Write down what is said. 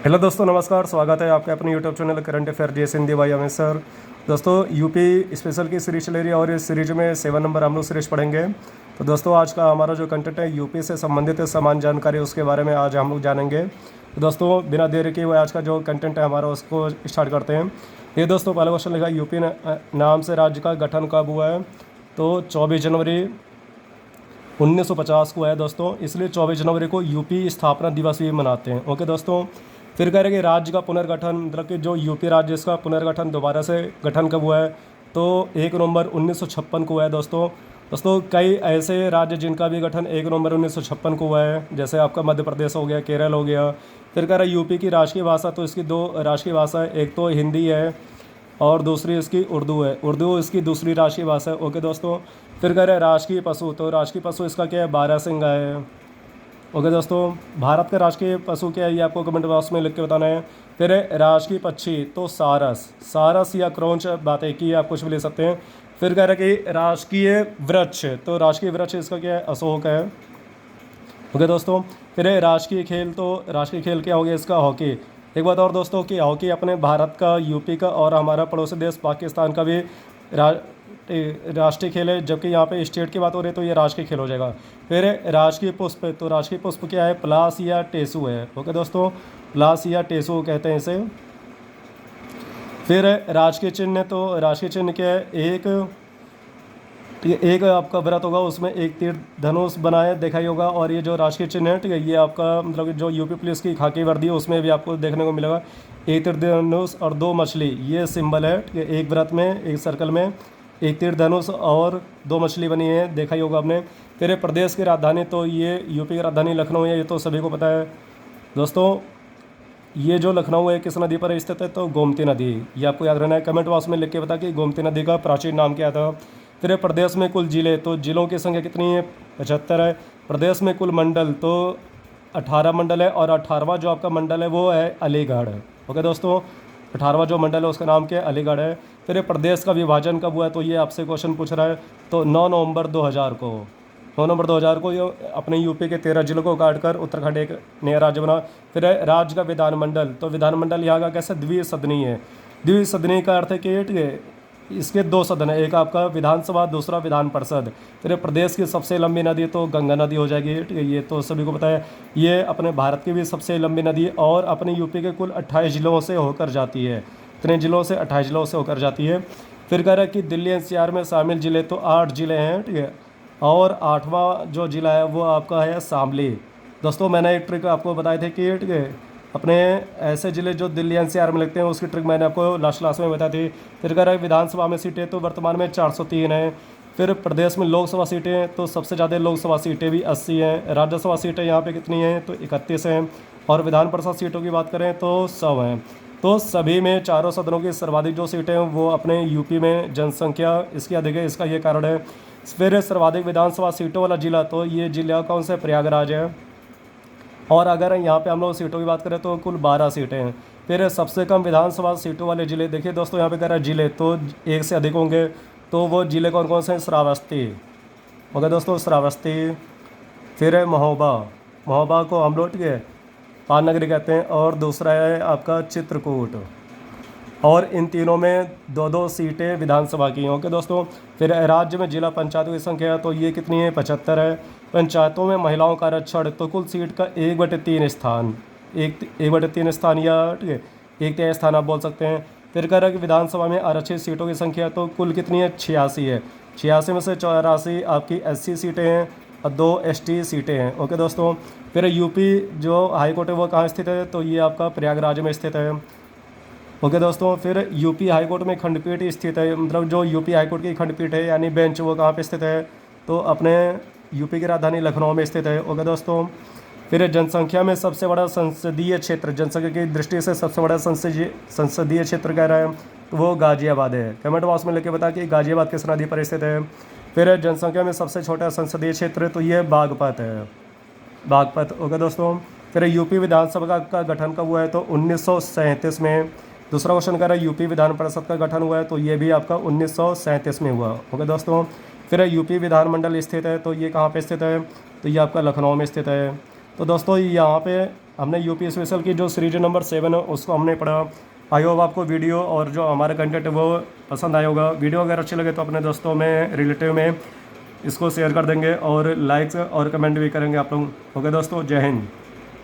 Hello दोस्तों, नमस्कार। स्वागत है आपके अपने YouTube channel current affair JS Hindi भाई अमित सर। दोस्तों, यूपी स्पेशल की सीरीज चल रही है और इस सीरीज में 7 नंबर हम लोग सीरीज पढ़ेंगे। तो दोस्तों, आज का हमारा जो कंटेंट है यूपी से संबंधित समान जानकारी, उसके बारे में आज हम लोग जानेंगे। तो दोस्तों, बिना देरी के हुए आज का जो कंटेंट है हमारा उसको स्टार्ट करते हैं। ये दोस्तों पहला क्वेश्चन लिखा है, यूपी नाम से राज्य का गठन कब हुआ है? तो 24 जनवरी 1950 को है दोस्तों, इसलिए 24 जनवरी को यूपी स्थापना दिवस भी मनाते हैं। ओके दोस्तों, फिर कह रहे कि राज्य का पुनर्गठन, मतलब कि जो यूपी राज्य इसका पुनर्गठन दोबारा से गठन कब हुआ है? तो 1 नवंबर 1956 को हुआ है दोस्तों। दोस्तों, कई ऐसे राज्य जिनका भी गठन 1 नवंबर 1956 को हुआ है, जैसे आपका मध्य प्रदेश हो गया, केरल हो गया। फिर कह रहा है यूपी की राष्ट्रीय भाषा, तो इसकी 2 राष्ट्रीय भाषा है, एक तो हिंदी है और दूसरी इसकी उर्दू है। उर्दू इसकी दूसरी राष्ट्रीय भाषा है। ओके दोस्तों, फिर कह रहे हैं राष्ट्रीय पशु, तो राष्ट्रीय पशु इसका क्या है? बारहसिंगा है। ओके दोस्तों, भारत का राष्ट्रीय पशु क्या है ये आपको कमेंट बॉक्स में लिख के बताना है। फिर है राष्ट्रीय पक्षी, तो सारस, सारस या क्रौंच, बात एक ही है, आप कुछ भी ले सकते हैं। फिर कह रहे हैं कि राष्ट्रीय वृक्ष, तो राष्ट्रीय वृक्ष इसका क्या है? अशोक है। ओके दोस्तों, फिर है राष्ट्रीय खेल, तो राष्ट्रीय खेल क्या हो गया इसका? हॉकी। एक बात और दोस्तों कि हॉकी अपने भारत का, यूपी का और हमारा पड़ोसी देश पाकिस्तान का भी राष्ट्रीय खेल है, जबकि यहाँ पे स्टेट की बात हो रही है तो ये राष्ट्रीय खेल हो जाएगा। फिर है राष्ट्रीय पुष्प, तो राष्ट्रीय पुष्प क्या है? पलाश या टेसू है। ओके दोस्तों, पलाश या टेसू कहते हैं इसे। फिर है राष्ट्रीय चिन्ह, तो राष्ट्रीय चिन्ह क्या है? एक आपका व्रत होगा, उसमें एक तीर धनुष बनाए देखा ही होगा। और ये जो राष्ट्रीय चिन्ह है, ठीक है, ये आपका मतलब कि जो यूपी पुलिस की खाकी वर्दी है उसमें भी आपको देखने को मिलेगा। एक तीर धनुष और 2 मछली, ये सिंबल है, ठीक है। एक व्रत में, एक सर्कल में एक तीर धनुष और 2 मछली बनी है, देखा ही होगा आपने। फिर ये प्रदेश की राजधानी, तो ये यूपी की राजधानी लखनऊ है, ये तो सभी को पता है दोस्तों। ये जो लखनऊ है किस नदी पर स्थित है? तो गोमती नदी, ये आपको याद रहना है। कमेंट बॉक्स में लिख के बता कि गोमती नदी का प्राचीन नाम क्या था। फिर प्रदेश में कुल जिले, तो जिलों की संख्या कितनी है? 75 है। प्रदेश में कुल मंडल, तो 18 मंडल है और 18वां जो आपका मंडल है वो है अलीगढ़। ओके दोस्तों, 18वां जो मंडल है उसका नाम क्या है? अलीगढ़ है। फिर प्रदेश का विभाजन कब हुआ है? तो ये आपसे क्वेश्चन पूछ रहा है। तो 9 नवंबर 2000 को, 9 नवंबर 2000 को ये अपने यूपी के 13 जिलों को काटकर उत्तराखंड एक नया राज्य बना। फिर है राज्य का विधानमंडल, तो विधानमंडल यहाँ का कैसे? द्विसदनीय है। द्विसदनीय का अर्थ है कि ठीक है, इसके 2 सदन है, एक आपका विधानसभा, दूसरा विधान परिषद। फिर प्रदेश की सबसे लंबी नदी तो गंगा नदी हो जाएगी, ठीक है, ये तो सभी को पता है। ये अपने भारत की भी सबसे लंबी नदी है और अपने यूपी के कुल 28 जिलों से होकर जाती है। इतने जिलों से, 28 जिलों से होकर जाती है। फिर कह रहा है कि दिल्ली एनसीआर में शामिल जिले, तो 8 जिले हैं, ठीक है। और 8वां जो जिला है वो आपका है शामली। दोस्तों, मैंने एक ट्रिक आपको बताई थी कि ठीक है, अपने ऐसे ज़िले जो दिल्ली एनसीआर में लगते हैं उसकी ट्रिक मैंने आपको लास्ट क्लास में बताई थी। फिर कह रहा है विधानसभा में सीटें, तो वर्तमान में 403 है। फिर प्रदेश में लोकसभा सीटें, तो सबसे ज़्यादा लोकसभा सीटें भी 80 हैं। राज्यसभा सीटें यहाँ पे कितनी हैं? तो 31 हैं। और विधान परिषद सीटों की बात करें तो 100 हैं। तो सभी में चारों सदनों की सर्वाधिक जो सीटें हैं वो अपने यूपी में जनसंख्या इसकी अधिक है, इसका ये कारण है। फिर सर्वाधिक विधानसभा सीटों वाला जिला, तो ये जिला कौन सा? प्रयागराज है। और अगर यहाँ पे हम लोग सीटों की बात करें तो कुल 12 सीटें हैं। फिर सबसे कम विधानसभा सीटों वाले ज़िले, देखिए दोस्तों यहाँ पे कह रहा है जिले, तो एक से अधिक होंगे। तो वो ज़िले कौन कौन से हैं? श्रावस्ती, ओके दोस्तों, श्रावस्ती। फिर है महोबा, महोबा को हम लोग, ठीक है, पान नगरी कहते हैं। और दूसरा है आपका चित्रकूट। और इन तीनों में 2-2 सीटें विधानसभा की हैं। ओके दोस्तों, फिर राज्य में जिला पंचायतों की संख्या, तो ये कितनी है? 75 है। पंचायतों में महिलाओं का आरक्षण, तो कुल सीट का 1/3 स्थान, 1/3 स्थान या ठीक है 1/3 स्थान आप बोल सकते हैं। फिर कह रहा है कि विधानसभा में आरक्षित सीटों की संख्या, तो कुल कितनी है? 86 है। 86 में से 84 आपकी SC सीटें हैं और 2 ST सीटें हैं। ओके दोस्तों, फिर यूपी जो हाईकोर्ट है वो कहाँ स्थित है? तो ये आपका प्रयागराज में स्थित है। ओके दोस्तों, फिर यूपी हाईकोर्ट में खंडपीठ स्थित है, मतलब जो यूपी हाईकोर्ट की खंडपीठ है यानी बेंच, वो कहाँ पे स्थित है? तो अपने यूपी की राजधानी लखनऊ में स्थित है। ओके दोस्तों, फिर जनसंख्या में सबसे बड़ा संसदीय क्षेत्र, जनसंख्या की दृष्टि से सबसे बड़ा संसदीय क्षेत्र कह रहा है, तो वो गाजियाबाद है। कमेंट बॉक्स में लिख के बता कि गाजियाबाद किस नदी पर स्थित है। फिर जनसंख्या में सबसे छोटा संसदीय क्षेत्र, तो ये बागपत है, बागपत। ओके दोस्तों, फिर यूपी विधानसभा का गठन कब हुआ है? तो 1937 में। दूसरा क्वेश्चन कह रहा है यूपी विधान परिषद का गठन हुआ है, तो ये भी आपका 1937 में हुआ। ओके दोस्तों, फिर यूपी विधानमंडल स्थित है, तो ये कहाँ पे स्थित है? तो ये आपका लखनऊ में स्थित है। तो दोस्तों यहाँ पे हमने यूपी स्पेशल की जो सीरीज नंबर 7 है उसको हमने पढ़ा। आई होप आपको वीडियो और जो हमारा कंटेंट है वो पसंद आया होगा। वीडियो अगर अच्छी लगे तो अपने दोस्तों में, रिलेटिव में इसको शेयर कर देंगे और लाइक्स और कमेंट भी करेंगे आप लोग। ओके दोस्तों, जय हिंद।